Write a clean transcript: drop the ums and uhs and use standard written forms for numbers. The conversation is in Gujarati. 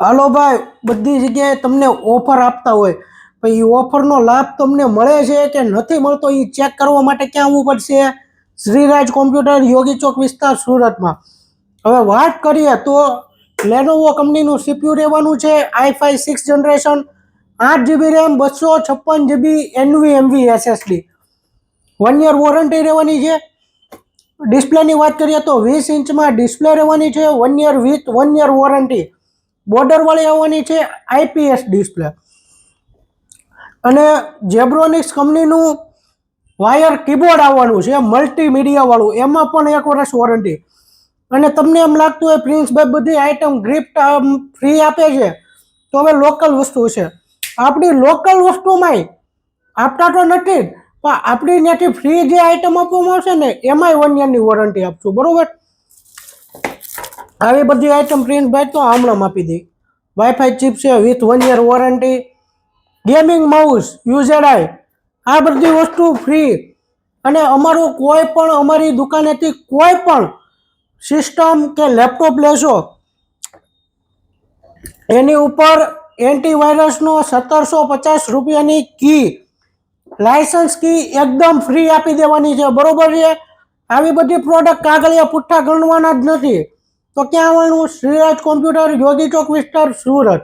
હાલો ભાઈ, બધી જગ્યાએ તમને ઓફર આપતા હોય પણ એ ઓફરનો લાભ તમને મળે છે કે નથી મળતો એ ચેક કરવા માટે ક્યાં આવવું પડશે? શ્રીરાજ કોમ્પ્યુટર, યોગી ચોક વિસ્તાર, સુરતમાં. હવે વાત કરીએ તો લેનોવો કંપનીનું સીપીયુ રહેવાનું છે i5 6 generation, 8 GB RAM, 256 GB NVMe SSD, 1 year warranty રહેવાની છે. ડિસ્પ્લેની વાત કરીએ તો 20 ઇંચમાં ડિસ્પ્લે રહેવાની છે, 1 યર વિથ 1 યર વોરંટી. બોર્ડરવાળી આવવાની છે, IPS ડિસ્પ્લે. અને જેબ્રોનિક્સ કંપનીનું વાયર કીબોર્ડ આવવાનું છે મલ્ટીમીડિયાવાળું, એમાં પણ 1 વર્ષ વોરંટી. અને તમને એમ લાગતું હોય પ્રિન્સભાઈ બધી આઈટમ ગિફ્ટ ફ્રી આપે છે, તો હવે લોકલ વસ્તુ છે. આપણી લોકલ વસ્તુમાંય આપતા તો નથી જ, પણ આપણી ત્યાંથી ફ્રી જે આઈટમ આપવામાં આવશે ને એમાંય 1 યરની વોરંટી આપશું, બરોબર? આવી બધી આઈટમ પ્રિન્સભાઈ તો હમણાં આપી દઈ. વાઈફાઈ ચિપ છે with 1 year warranty, gaming mouse, યુઝેડ આ બધી વસ્તુ ફ્રી. અને અમારું કોઈ પણ અમારી દુકાનેથી કોઈ પણ સિસ્ટમ કે લેપટોપ લેશો એની ઉપર એન્ટીવાયરસનો 1750 રૂપિયાની કી, લાયસન્સ કી એકદમ ફ્રી આપી દેવાની છે, બરોબર છે? આવી બધી પ્રોડક્ટ કાગળિયા પુઠ્ઠા ગણવાના જ નથી. તો ક્યાં આવવાનું? શ્રીરાજ કોમ્પ્યુટર, યોગી ચોક વિસ્તાર, સુરત.